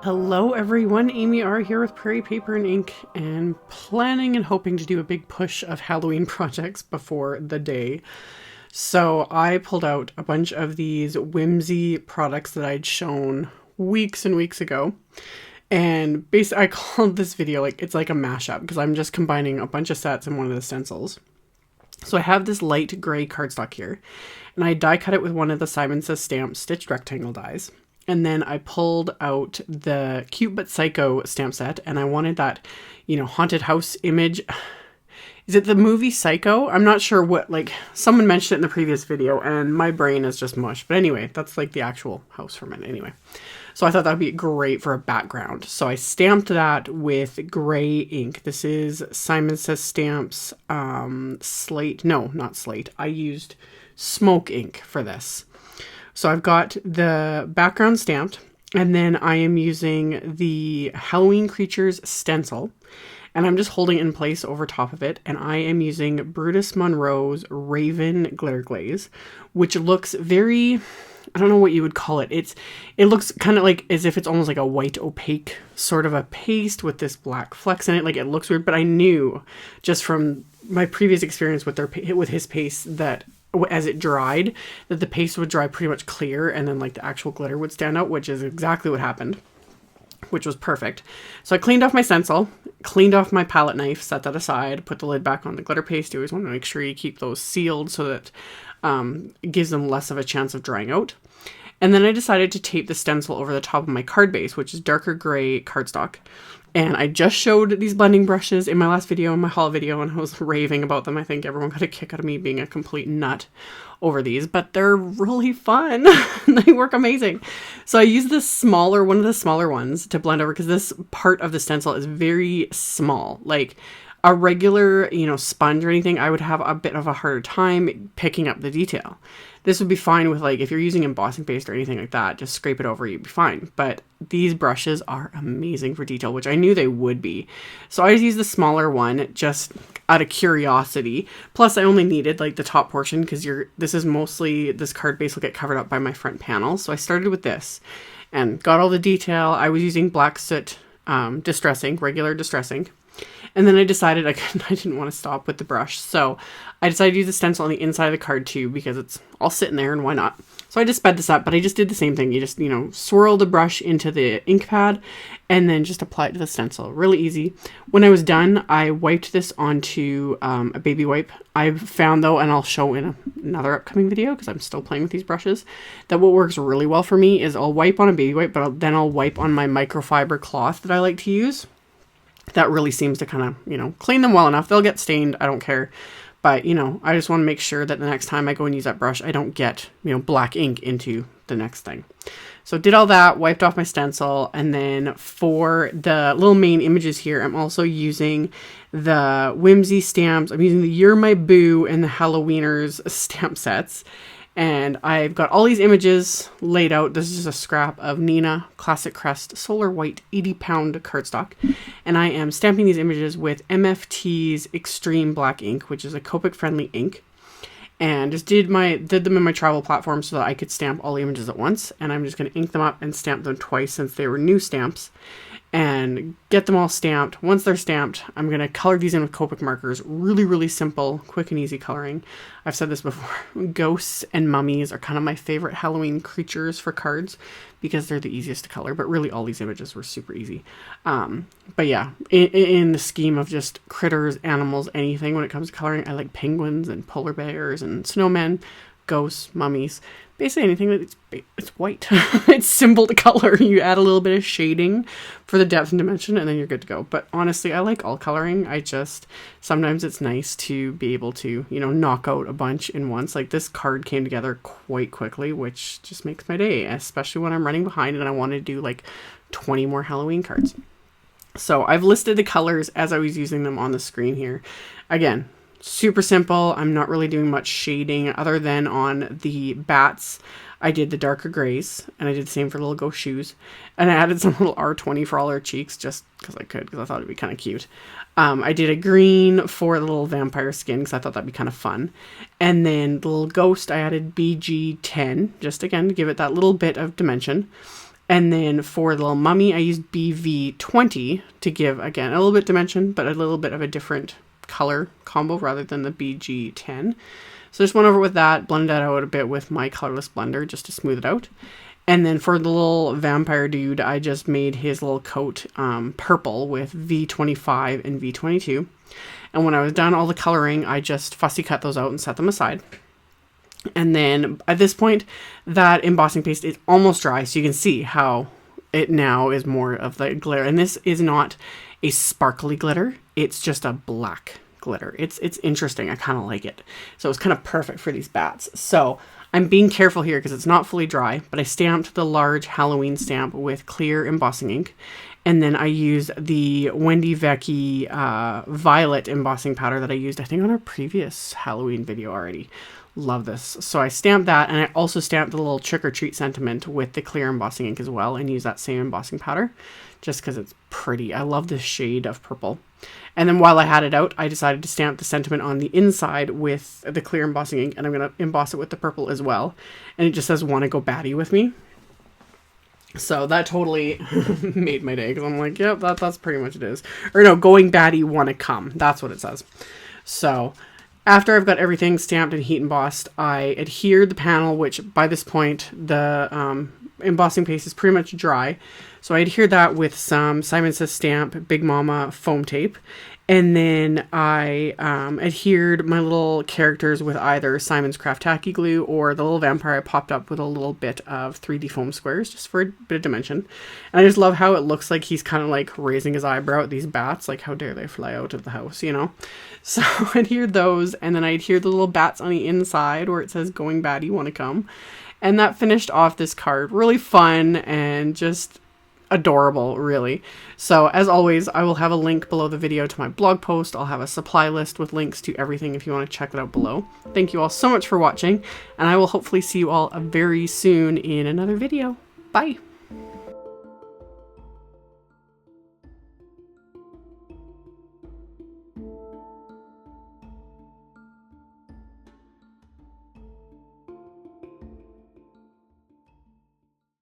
Hello everyone, AmyR here with Prairie Paper and Ink, and planning and hoping to do a big push of Halloween projects before the day. So I pulled out a bunch of these Whimsy products that I'd shown weeks and weeks ago. And basically I called this video it's like a mashup because I'm just combining a bunch of sets in one of the stencils. So I have this light gray cardstock here, and I die cut it with one of the Simon Says Stamp stitched rectangle dies. And then I pulled out the Cute But Psycho stamp set, and I wanted that, haunted house image. Is it the movie Psycho? I'm not sure what, someone mentioned it in the previous video, and my brain is just mush. But anyway, that's the actual house from it anyway. So I thought that would be great for a background. So I stamped that with gray ink. This is Simon Says Stamp's SLATE. No, not SLATE. I used smoke ink for this. So I've got the background stamped, and then I am using the Halloween Creatures stencil, and I'm just holding it in place over top of it, and I am using Brutus Monroe's Raven Glitter Glaze, which looks very, I don't know what you would call it. It looks kind of like as if it's almost like a white opaque sort of a paste with this black flecks in it. It looks weird, but I knew just from my previous experience with his paste that as it dried, that the paste would dry pretty much clear, and then the actual glitter would stand out, which is exactly what happened, which was perfect. So I cleaned off my stencil, cleaned off my palette knife, set that aside, put the lid back on the glitter paste. You always want to make sure you keep those sealed so that it gives them less of a chance of drying out. And then I decided to tape the stencil over the top of my card base, which is darker gray cardstock. And I just showed these blending brushes in my last video, in my haul video, and I was raving about them. I think everyone got a kick out of me being a complete nut over these, but they're really fun. They work amazing. So I use one of the smaller ones to blend over because this part of the stencil is very small. Like a regular, sponge or anything, I would have a bit of a harder time picking up the detail. This would be fine with if you're using embossing paste or anything like that, just scrape it over, you'd be fine. But these brushes are amazing for detail, which I knew they would be. So I just used the smaller one just out of curiosity. Plus I only needed the top portion because this card base will get covered up by my front panel. So I started with this and got all the detail. I was using black soot regular distressing. And then I decided I didn't want to stop with the brush. So I decided to use the stencil on the inside of the card too, because it's all sitting there and why not? So I just sped this up, but I just did the same thing. You just, swirl the brush into the ink pad and then just apply it to the stencil. Really easy. When I was done, I wiped this onto a baby wipe. I've found though, and I'll show in another upcoming video because I'm still playing with these brushes, that what works really well for me is I'll wipe on a baby wipe, but then I'll wipe on my microfiber cloth that I like to use. That really seems to kind of, clean them well enough. They'll get stained. I don't care. But, I just want to make sure that the next time I go and use that brush, I don't get, black ink into the next thing. So did all that, wiped off my stencil. And then for the little main images here, I'm also using the Whimsy stamps. I'm using the You're My Boo and the Halloweeners stamp sets. And I've got all these images laid out. This is just a scrap of Neenah Classic Crest Solar White 80-pound cardstock. And I am stamping these images with MFT's Extreme Black ink, which is a Copic friendly ink. And just did them in my travel platform so that I could stamp all the images at once. And I'm just going to ink them up and stamp them twice since they were new stamps. And get them all stamped. Once they're stamped, I'm going to color these in with Copic markers. Really, really simple, quick and easy coloring. I've said this before. Ghosts and mummies are kind of my favorite Halloween creatures for cards because they're the easiest to color. But really, all these images were super easy. But yeah, in the scheme of just critters, animals, anything when it comes to coloring, I like penguins and polar bears and snowmen, ghosts, mummies. Basically anything that it's white. It's simple to color. You add a little bit of shading for the depth and dimension and then you're good to go. But honestly, I like all coloring. Sometimes it's nice to be able to, knock out a bunch in once. This card came together quite quickly, which just makes my day, especially when I'm running behind and I want to do 20 more Halloween cards. So I've listed the colors as I was using them on the screen here. Again, super simple. I'm not really doing much shading other than on the bats. I did the darker grays and I did the same for little ghost shoes. And I added some little R20 for all our cheeks just because I could, because I thought it'd be kind of cute. I did a green for the little vampire skin because I thought that'd be kind of fun. And then the little ghost, I added BG10, just again to give it that little bit of dimension. And then for the little mummy, I used BV20 to give, again, a little bit dimension, but a little bit of a different color combo rather than the BG10. So just went over with that, blended that out a bit with my colorless blender just to smooth it out. And then for the little vampire dude, I just made his little coat purple with V25 and V22. And when I was done all the coloring, I just fussy cut those out and set them aside. And then at this point, that embossing paste is almost dry, so you can see how it now is more of the glitter. And this is not a sparkly glitter, it's just a black glitter. It's interesting, I kind of like it. So it's kind of perfect for these bats. So I'm being careful here because it's not fully dry, but I stamped the large Halloween stamp with clear embossing ink. And then I used the Wendy Vecchi violet embossing powder that I used, I think, on our previous Halloween video already. Love this. So I stamped that, and I also stamped the little trick or treat sentiment with the clear embossing ink as well, and use that same embossing powder just because it's pretty. I love this shade of purple. And then while I had it out, I decided to stamp the sentiment on the inside with the clear embossing ink, and I'm going to emboss it with the purple as well. And it just says, "Wanna go batty with me?" So that totally made my day, because I'm like, yep, that's pretty much it is. Or no, "Going batty, wanna come." That's what it says. So after I've got everything stamped and heat embossed, I adhered the panel, which by this point, the embossing paste is pretty much dry. So I adhered that with some Simon Says Stamp Big Mama foam tape. And then I adhered my little characters with either Simon's Craft Tacky Glue or the little vampire I popped up with a little bit of 3D foam squares just for a bit of dimension. And I just love how it looks like he's kind of like raising his eyebrow at these bats. Like, how dare they fly out of the house, you know? So I adhered those, and then I adhered the little bats on the inside where it says, "Going batty, wanna come?" And that finished off this card. Really fun and just adorable, really. So as always, I will have a link below the video to my blog post. I'll have a supply list with links to everything if you want to check it out below. Thank you all so much for watching, and I will hopefully see you all very soon in another video. Bye!